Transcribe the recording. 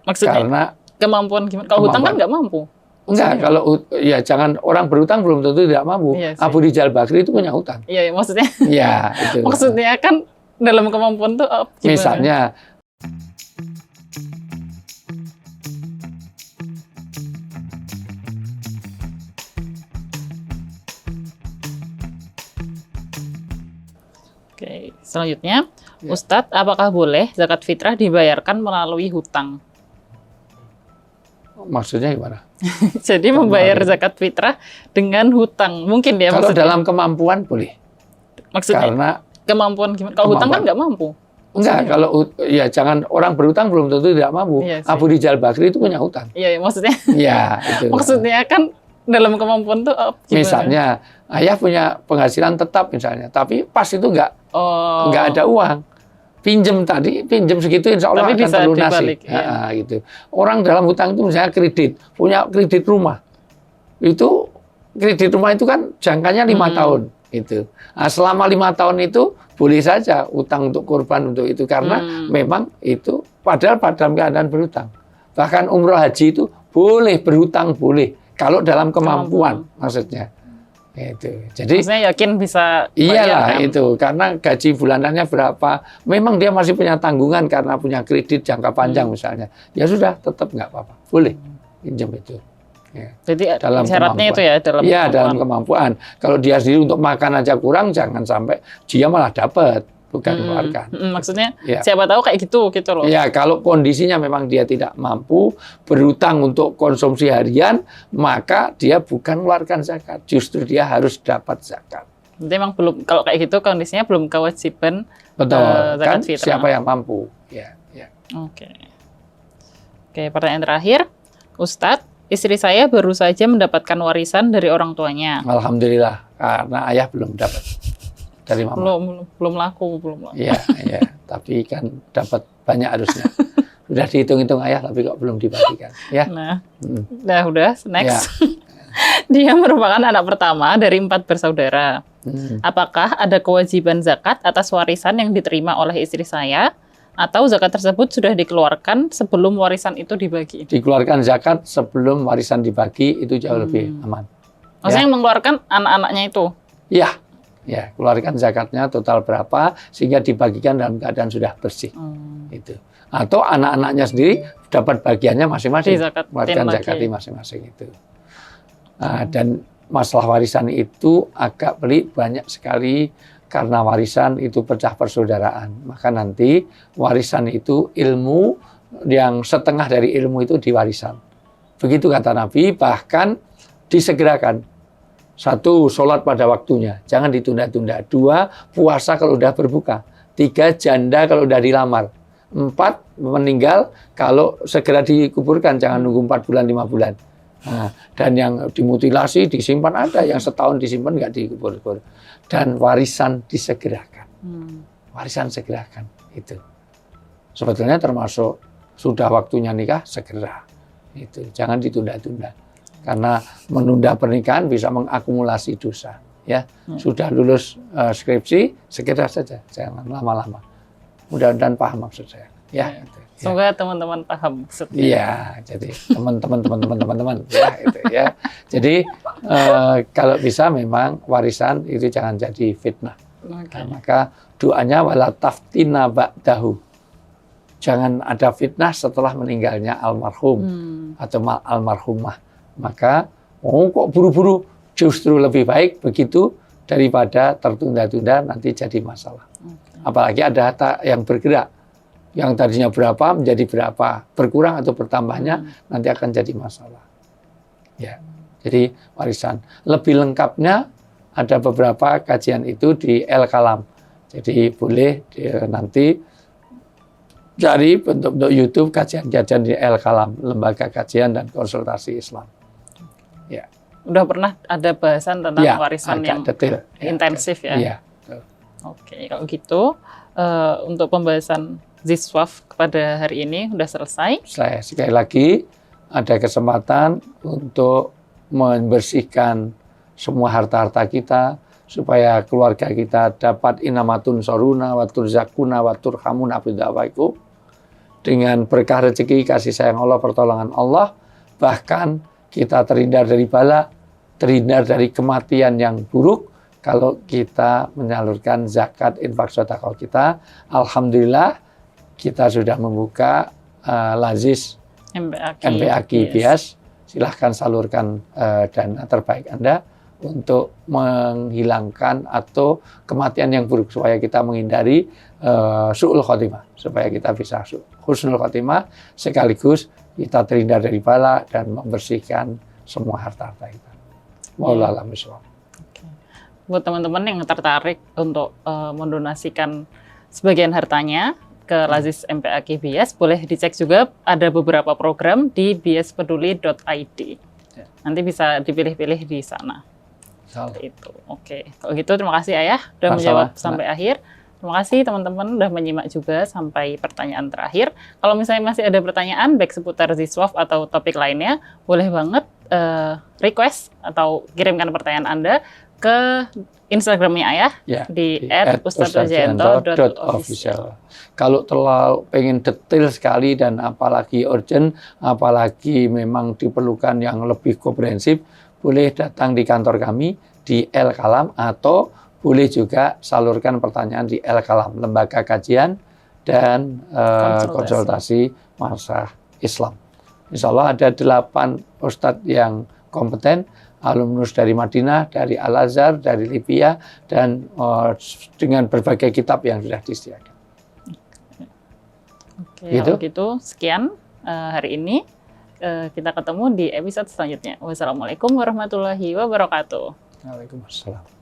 Maksudnya Karena kemampuan gimana? Kalau hutang kan nggak mampu. Enggak, kalau ya jangan orang berhutang belum tentu tidak mampu. Iya sih. Abu Rijal Bakri itu punya hutang. Iya, maksudnya. Iya, itu. Maksudnya kan dalam kemampuan tuh gimana? Misalnya Oke, selanjutnya, Ustadz, apakah boleh zakat fitrah dibayarkan melalui hutang? maksudnya gimana? Jadi membayar zakat fitrah dengan hutang, mungkin ya Kalau maksudnya. dalam kemampuan boleh. Maksudnya Karena kemampuan gimana? Kalau hutang kan nggak mampu. enggak, kalau ya jangan orang berhutang belum tentu tidak mampu. Iya sih. Abu Rijal Bakri itu punya hutang. Iya, maksudnya. Iya, itu. Maksudnya kan dalam kemampuan tuh gimana? Misalnya ayah punya penghasilan tetap misalnya, tapi pas itu enggak ada uang. Pinjem segitu insya Allah tapi akan bisa terlunasi. dibalik, ya. Gitu. Orang dalam hutang itu misalnya punya kredit rumah. Itu kredit rumah itu kan jangkanya 5 tahun. Gitu. Nah, selama 5 tahun itu boleh saja utang untuk korban untuk itu karena memang itu padahal dalam keadaan berhutang. Bahkan umroh haji itu boleh berhutang boleh kalau dalam kemampuan maksudnya. Itu. Jadi maksudnya yakin bisa iyalah bayar, kan? itu karena gaji bulanannya berapa. Memang dia masih punya tanggungan karena punya kredit jangka panjang misalnya. Ya sudah tetap nggak apa-apa. Boleh pinjam itu. Ya. Jadi dalam syaratnya kemampuan. itu ya dalam Iya, kemampuan. dalam kemampuan. Kalau dia sendiri untuk makan aja kurang, jangan sampai dia malah dapat, bukan mengeluarkan. Maksudnya Ya. siapa tahu kayak gitu loh. Ya, kalau kondisinya memang dia tidak mampu berhutang untuk konsumsi harian, maka dia bukan mengeluarkan zakat. Justru dia harus dapat zakat. Jadi memang belum, kalau kayak gitu kondisinya belum kewajiban Betul, zakat kan fitrah. siapa yang mampu. Ya, ya. Oke, pertanyaan terakhir. Ustadz, istri saya baru saja mendapatkan warisan dari orang tuanya. Alhamdulillah, karena ayah belum dapat dari mama. Belum laku. Iya, iya. Tapi kan dapat banyak harusnya. Sudah dihitung-hitung ayah, tapi kok belum dibagikan. Ya. Nah, udah, next. Ya. Dia merupakan anak pertama dari 4 bersaudara. Apakah ada kewajiban zakat atas warisan yang diterima oleh istri saya? Atau zakat tersebut sudah dikeluarkan sebelum warisan itu dibagi? Dikeluarkan zakat sebelum warisan dibagi, itu jauh lebih aman. Maksudnya yang mengeluarkan anak-anaknya itu? Iya. Ya, keluarkan zakatnya total berapa sehingga dibagikan dalam keadaan sudah bersih. Itu. Atau anak-anaknya sendiri dapat bagiannya masing-masing. Keluarkan zakatnya masing-masing itu. Nah, dan masalah warisan itu agak pelik, banyak sekali karena warisan itu pecah persaudaraan. Maka nanti warisan itu ilmu yang setengah dari ilmu itu diwarisan. Begitu kata Nabi, bahkan disegerakan. 1, sholat pada waktunya, jangan ditunda-tunda. 2, puasa kalau udah berbuka. 3, janda kalau udah dilamar. 4, meninggal kalau segera dikuburkan, jangan nunggu 4 bulan, 5 bulan. Nah, dan yang dimutilasi disimpan ada, yang setahun disimpan nggak dikubur. Dan warisan disegerakan. Warisan segerakan itu. Sebetulnya termasuk sudah waktunya nikah segera. Itu jangan ditunda-tunda. Karena menunda pernikahan bisa mengakumulasi dosa. Ya, sudah lulus skripsi segera saja, jangan lama-lama. Mudah-mudahan paham maksud saya. Ya. Itu. Semoga teman-teman paham maksudnya. Iya, jadi teman-teman ya itu ya. Jadi kalau bisa memang warisan itu jangan jadi fitnah. Nah, maka doanya wala taftina ba'dahu. Jangan ada fitnah setelah meninggalnya almarhum atau almarhumah. Maka kok buru-buru, justru lebih baik begitu daripada tertunda-tunda nanti jadi masalah. Apalagi ada harta yang bergerak. Yang tadinya berapa menjadi berapa, berkurang atau bertambahnya nanti akan jadi masalah. Ya, jadi warisan. Lebih lengkapnya ada beberapa kajian itu di El-Kalam. Jadi boleh nanti cari bentuk YouTube kajian-kajian di El-Kalam, Lembaga Kajian dan Konsultasi Islam. Ya. Udah pernah ada bahasan tentang warisan yang detail, intensif ya? Iya. Oke, kalau gitu untuk pembahasan Ziswaf kepada hari ini sudah selesai. Sekali lagi ada kesempatan untuk membersihkan semua harta-harta kita supaya keluarga kita dapat inamatun soruna wa turzakuna wa turhamuna bidawaiku, dengan berkah rezeki, kasih sayang Allah, pertolongan Allah, bahkan kita terhindar dari bala, terhindar dari kematian yang buruk kalau kita menyalurkan zakat infak sedekah kita. Alhamdulillah kita sudah membuka Lazis MPAKI Bias. Silahkan salurkan dana terbaik Anda untuk menghilangkan atau kematian yang buruk, supaya kita menghindari su'ul khotimah, supaya kita bisa husnul khotimah, sekaligus kita terhindar dari bala dan membersihkan semua harta-harta kita. Wallahu a'lam bishawab. Buat teman-teman yang tertarik untuk mendonasikan sebagian hartanya ke Lazis MPAKI Bias, boleh dicek juga ada beberapa program di biaspeduli.id. Nanti bisa dipilih-pilih di sana. Itu. Oke. Kalau gitu terima kasih Ayah sudah menjawab sampai akhir. Terima kasih teman-teman sudah menyimak juga sampai pertanyaan terakhir. Kalau misalnya masih ada pertanyaan baik seputar Ziswaf atau topik lainnya, boleh banget request atau kirimkan pertanyaan Anda ke Instagramnya Ayah di @ustadzujayanto.official. Kalau terlalu pengen detail sekali dan apalagi urgent, apalagi memang diperlukan yang lebih komprehensif, boleh datang di kantor kami di El Kalam, atau boleh juga salurkan pertanyaan di El Kalam, Lembaga Kajian dan Konsultasi Madrasah Islam. Insya Allah ada 8 ustadz yang kompeten, alumnus dari Madinah, dari Al-Azhar, dari Libya, dan dengan berbagai kitab yang sudah disediakan. Oke, kalau gitu sekian hari ini. Kita ketemu di episode selanjutnya. Wassalamualaikum warahmatullahi wabarakatuh. Waalaikumsalam.